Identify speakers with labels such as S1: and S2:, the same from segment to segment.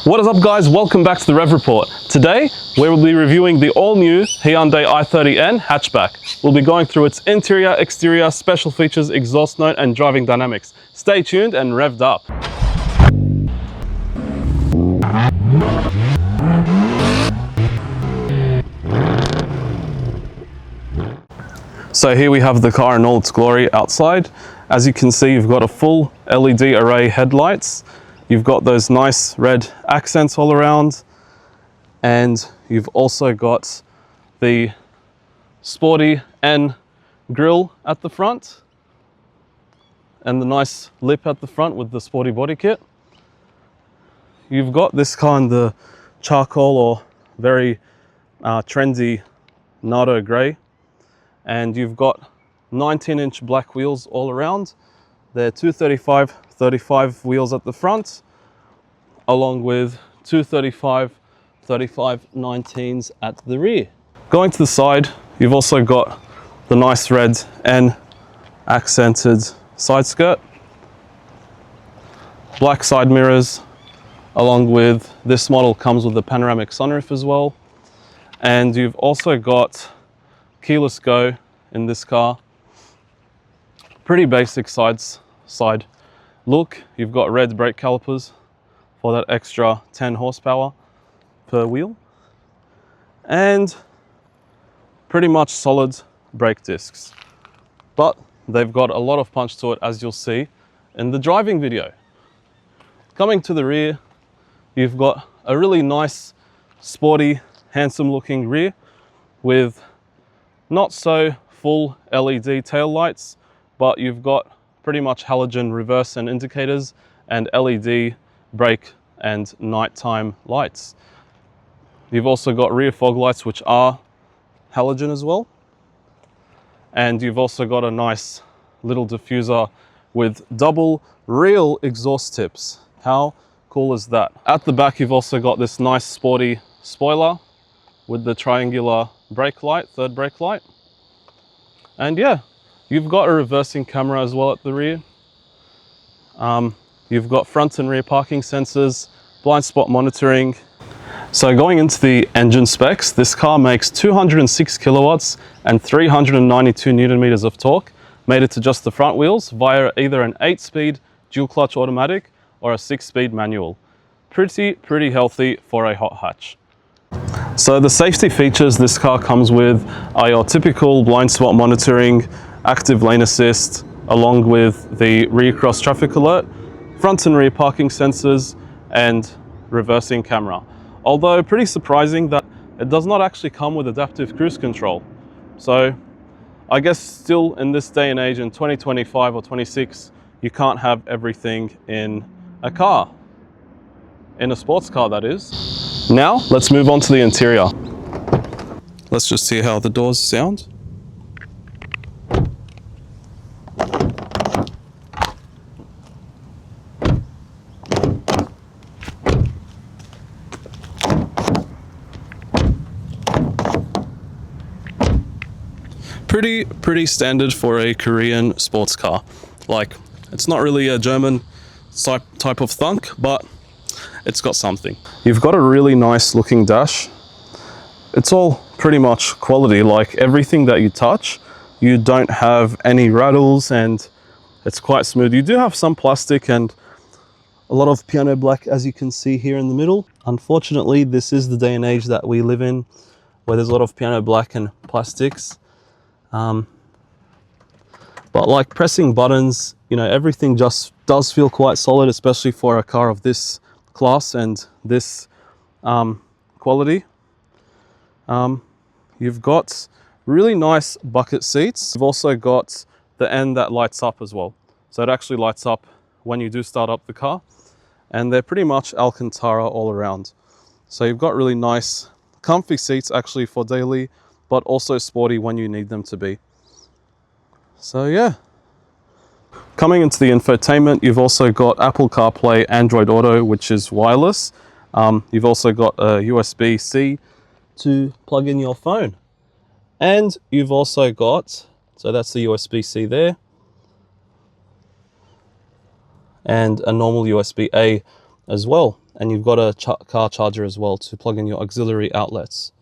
S1: What is up guys, welcome back to the Rev Report. Today we will be reviewing the all-new Hyundai i30N hatchback. We'll be going through its interior, exterior, special features, exhaust note and driving dynamics. Stay tuned and revved up. So here we have the car in all its glory outside. As you can see, you've got a full LED array headlights. You've got those nice red accents all around, and you've also got the sporty N grille at the front and the nice lip at the front with the sporty body kit. You've got this car in the charcoal or very trendy Nardo grey, and you've got 19-inch black wheels all around. They're 235 wheels at the front, along with 235 19s at the rear. Going to the side, you've also got the nice red N accented side skirt, black side mirrors, along with this model comes with a panoramic sunroof as well. And you've also got keyless go in this car. Pretty basic side look. You've got red brake calipers for that extra 10 horsepower per wheel, and pretty much solid brake discs, but they've got a lot of punch to it, as you'll see in the driving video. Coming to the rear, you've got a really nice, sporty, handsome looking rear with not so full LED tail lights, but you've got pretty much halogen reverse and indicators and LED brake and nighttime lights. You've also got rear fog lights, which are halogen as well. And you've also got a nice little diffuser with double real exhaust tips. How cool is that? At the back, you've also got this nice sporty spoiler with the triangular brake light, third brake light. And yeah, you've got a reversing camera as well at the rear. You've got front and rear parking sensors, blind spot monitoring. So going into the engine specs, this car makes 206 kilowatts and 392 Newton meters of torque, mated to just the front wheels via either an 8-speed dual clutch automatic or a 6-speed manual. Pretty healthy for a hot hatch. So the safety features this car comes with are your typical blind spot monitoring, active lane assist, along with the rear cross traffic alert, front and rear parking sensors, and reversing camera. Although pretty surprising that it does not actually come with adaptive cruise control. So I guess still in this day and age in 2025 or 26, you can't have everything in a car. In a sports car, that is. Now let's move on to the interior. Let's just see how the doors sound. Pretty standard for a Korean sports car. Like, it's not really a German type of thunk, but it's got something. You've got a really nice looking dash. It's all pretty much quality, like everything that you touch, you don't have any rattles and it's quite smooth. You do have some plastic and a lot of piano black, as you can see here in the middle. Unfortunately, this is the day and age that we live in, where there's a lot of piano black and plastics. But like pressing buttons, you know, everything just does feel quite solid, especially for a car of this class and this quality. You've got really nice bucket seats. You've also got the end that lights up as well. So it actually lights up when you do start up the car, and they're pretty much Alcantara all around. So you've got really nice, comfy seats actually for daily, but also sporty when you need them to be. So yeah. Coming into the infotainment, you've also got Apple CarPlay, Android Auto, which is wireless. You've also got a USB-C to plug in your phone. And you've also got, so that's the USB-C there, and a normal USB-A as well. and you've got a car charger as well to plug in your auxiliary outlets.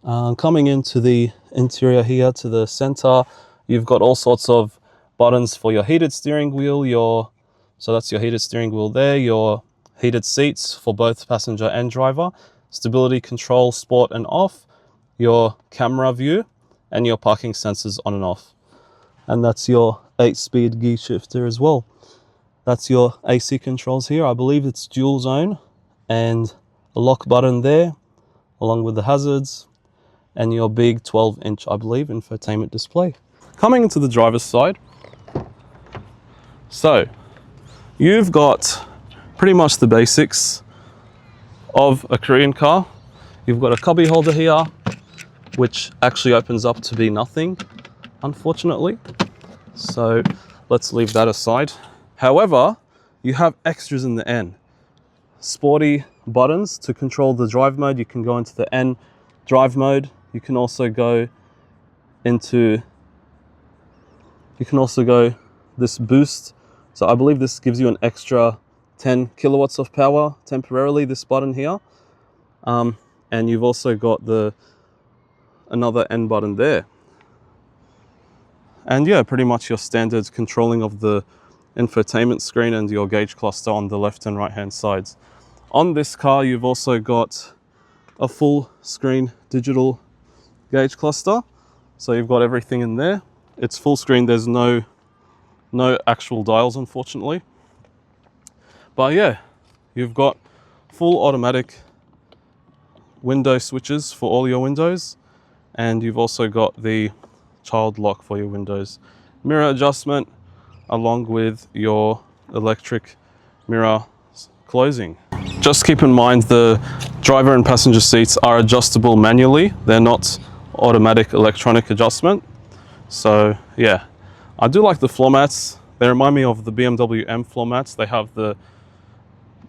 S1: Coming into the interior here to the center, you've got all sorts of buttons for your heated steering wheel, so that's your heated steering wheel there, your heated seats for both passenger and driver, stability control, sport and off, your camera view, and your parking sensors on and off. And that's your 8-speed gear shifter as well. That's your AC controls here. I believe it's dual zone, and a lock button there, along with the hazards, and your big 12-inch, I believe, infotainment display. Coming into the driver's side, so you've got pretty much the basics of a Korean car. You've got a cubby holder here, which actually opens up to be nothing, unfortunately. So let's leave that aside. However, you have extras in the N. Sporty buttons to control the drive mode. You can go into the N drive mode. You can also go this boost. So I believe this gives you an extra 10 kilowatts of power temporarily, this button here. And you've also got another N button there. And yeah, pretty much your standard controlling of the infotainment screen and your gauge cluster on the left and right hand sides. On this car, you've also got a full screen digital gauge cluster. So you've got everything in there. It's full screen, there's no actual dials, unfortunately. But yeah, you've got full automatic window switches for all your windows, and you've also got the child lock for your windows, mirror adjustment, along with your electric mirror closing. Just keep in mind the driver and passenger seats are adjustable manually. They're not automatic electronic adjustment. So yeah, I do like the floor mats. They remind me of the BMW M floor mats. They have the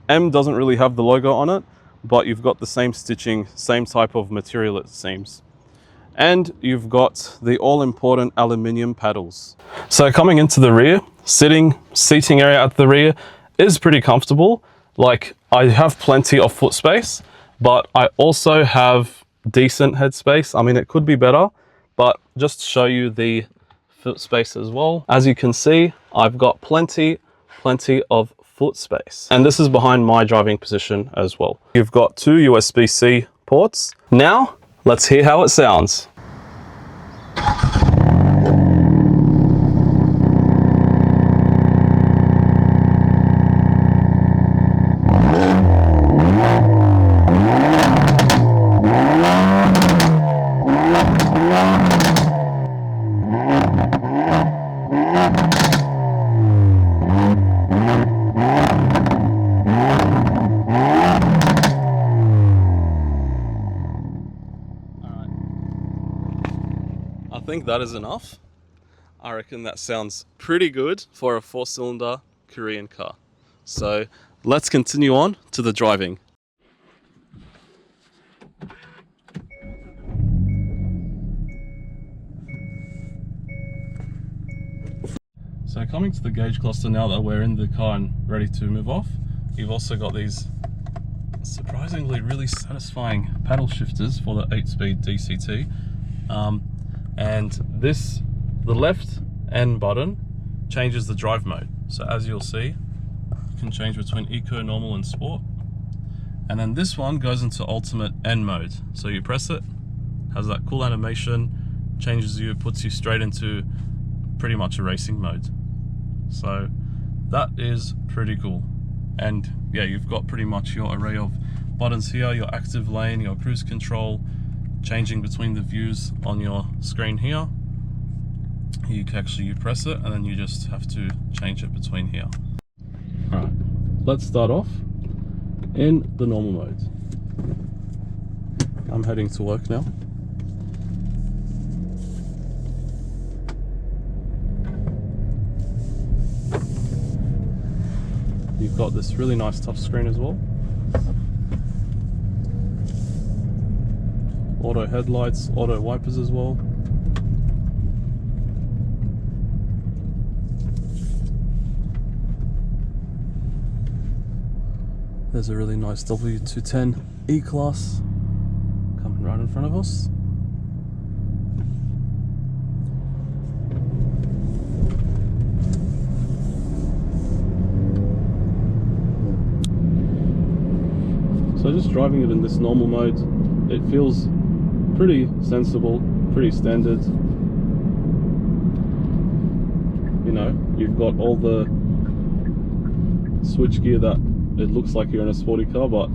S1: M doesn't really have the logo on it, but you've got the same stitching, same type of material it seems. And you've got the all-important aluminium paddles. So coming into the rear, seating area at the rear is pretty comfortable. Like, I have plenty of foot space, but I also have decent head space. I mean, it could be better, but just to show you the foot space as well. As you can see, I've got plenty of foot space. And this is behind my driving position as well. You've got 2 USB-C ports. Now, let's hear how it sounds. I think that is enough. I reckon that sounds pretty good for a 4-cylinder Korean car. So let's continue on to the driving. So coming to the gauge cluster now that we're in the car and ready to move off, you've also got these surprisingly really satisfying paddle shifters for the 8-speed DCT. And the left N button changes the drive mode. So as you'll see, you can change between eco, normal and sport. And then this one goes into ultimate N mode. So you press it, has that cool animation, changes you, puts you straight into pretty much a racing mode. So that is pretty cool. And yeah, you've got pretty much your array of buttons here, your active lane, your cruise control, changing between the views on your screen here. You press it and then you just have to change it between here. Alright, let's start off in the normal mode. I'm heading to work now. You've got this really nice touch screen as well. Auto headlights, auto wipers as well. There's a really nice W210 E-Class coming right in front of us. So just driving it in this normal mode, it feels pretty sensible, pretty standard. You know, you've got all the switch gear that it looks like you're in a sporty car, but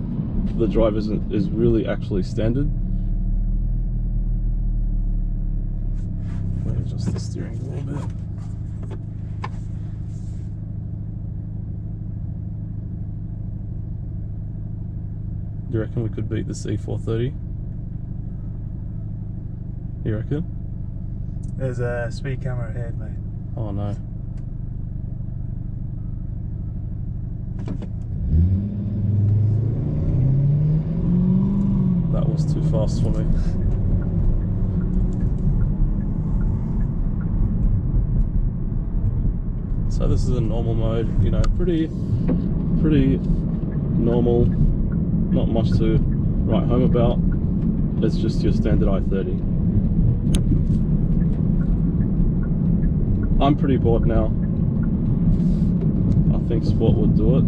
S1: the drive is really actually standard. Let me adjust the steering a little bit. Do you reckon we could beat the i30? You reckon?
S2: There's a speed camera ahead, mate.
S1: Oh no. That was too fast for me. So this is a normal mode, you know, pretty normal, not much to write home about. It's just your standard i30. I'm pretty bored now. I think Sport would do it.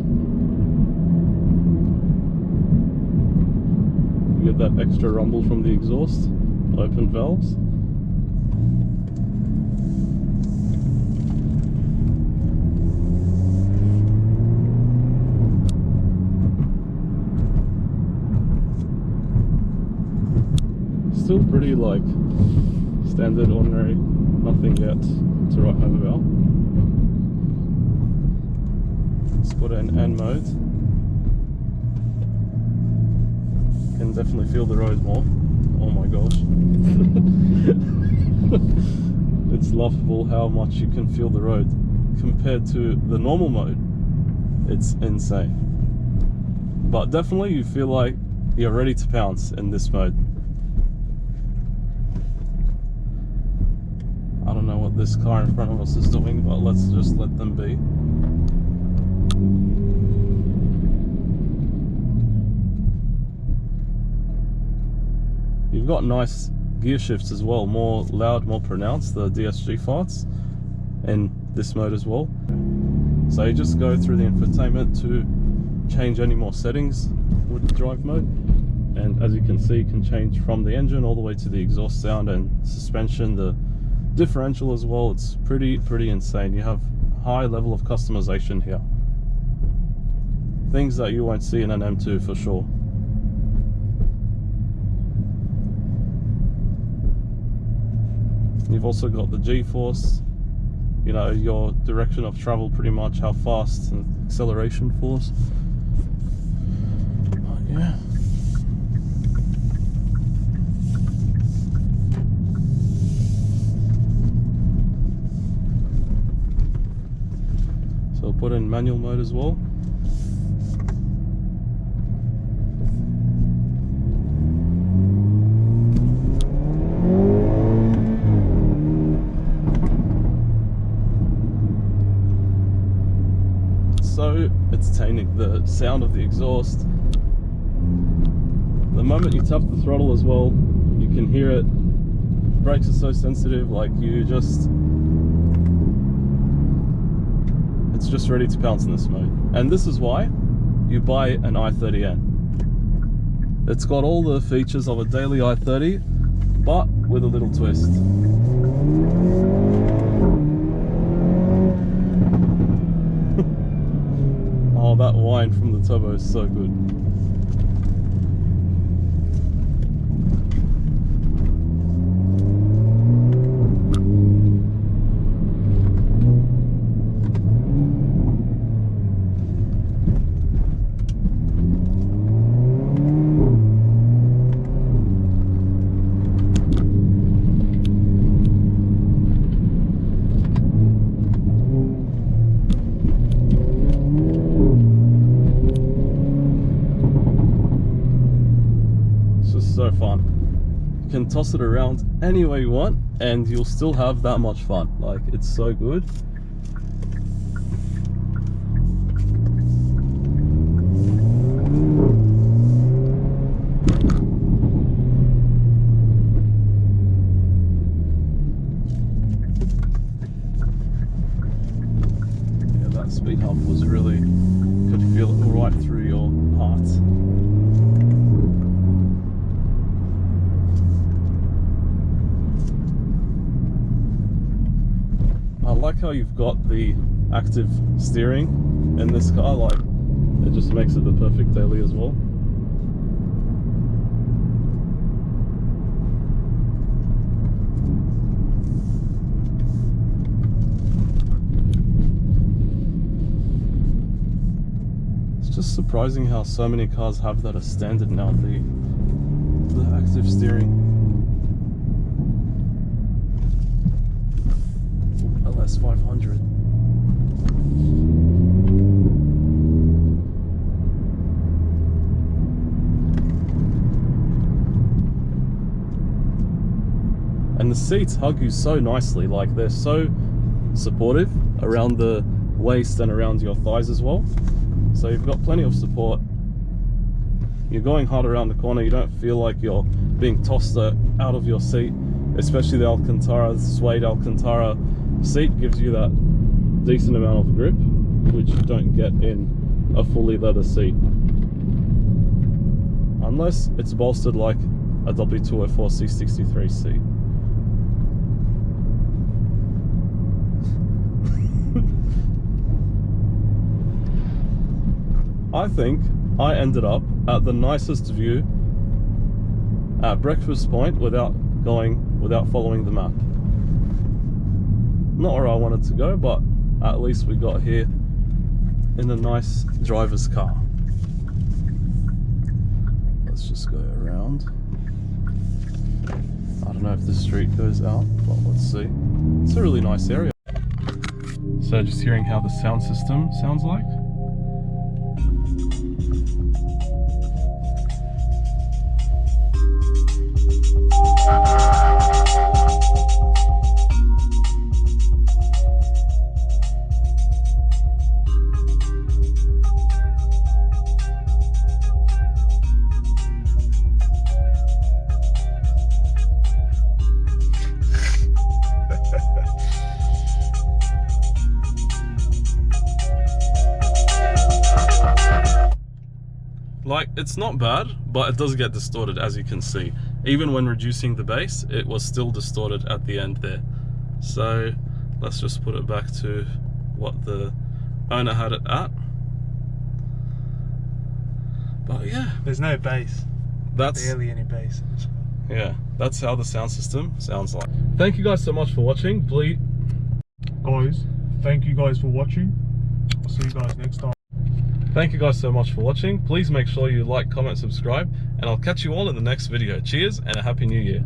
S1: You get that extra rumble from the exhaust, open valves. Still pretty like standard, ordinary, nothing yet to write home about. Let's put in N mode. Can definitely feel the road more. Oh my gosh. It's laughable how much you can feel the road compared to the normal mode. It's insane. But definitely you feel like you're ready to pounce in this mode. I don't know what this car in front of us is doing, but let's just let them be. You've got nice gear shifts as well, more loud, more pronounced, the DSG farts in this mode as well. So you just go through the infotainment to change any more settings with the drive mode. And as you can see, you can change from the engine all the way to the exhaust sound and suspension, the differential as well. It's pretty insane. You have high level of customization here, things that you won't see in an M2 for sure. You've also got the G-force, you know, your direction of travel pretty much, how fast, and acceleration force. But yeah. So I'll put in manual mode as well. So entertaining, the sound of the exhaust. The moment you tap the throttle as well, you can hear it. Brakes are so sensitive, like it's just ready to pounce in this mode. And this is why you buy an i30N. It's got all the features of a daily i30, but with a little twist. Oh, that whine from the turbo is so good. So fun. You can toss it around any way you want and you'll still have that much fun. Like, it's so good. how you've got the active steering in this car. Like, it just makes it the perfect daily as well. It's just surprising how so many cars have that as standard now, the active steering. LS 500. And the seats hug you so nicely, like they're so supportive around the waist and around your thighs as well. So you've got plenty of support. You're going hard around the corner, you don't feel like you're being tossed out of your seat, especially the Alcantara, the suede Alcantara seat gives you that decent amount of grip, which you don't get in a fully leather seat. Unless it's bolstered like a W204 C63 seat. I think I ended up at the nicest view at Breakfast Point without following the map. Not where I wanted to go, but at least we got here in a nice driver's car. Let's just go around. I don't know if the street goes out, but let's see. It's a really nice area. So just hearing how the sound system sounds like. Like, it's not bad, but it does get distorted, as you can see. Even when reducing the bass, it was still distorted at the end there. So let's just put it back to what the owner had it at. But yeah,
S2: There's no bass.
S1: that's
S2: Barely any bass.
S1: yeah, that's how the sound system sounds like. Thank you guys so much for watching. Please,
S2: Guys, thank you guys for watching. I'll see you guys next time.
S1: thank you guys so much for watching. Please make sure you like, comment, subscribe, and I'll catch you all in the next video. Cheers and a happy new year.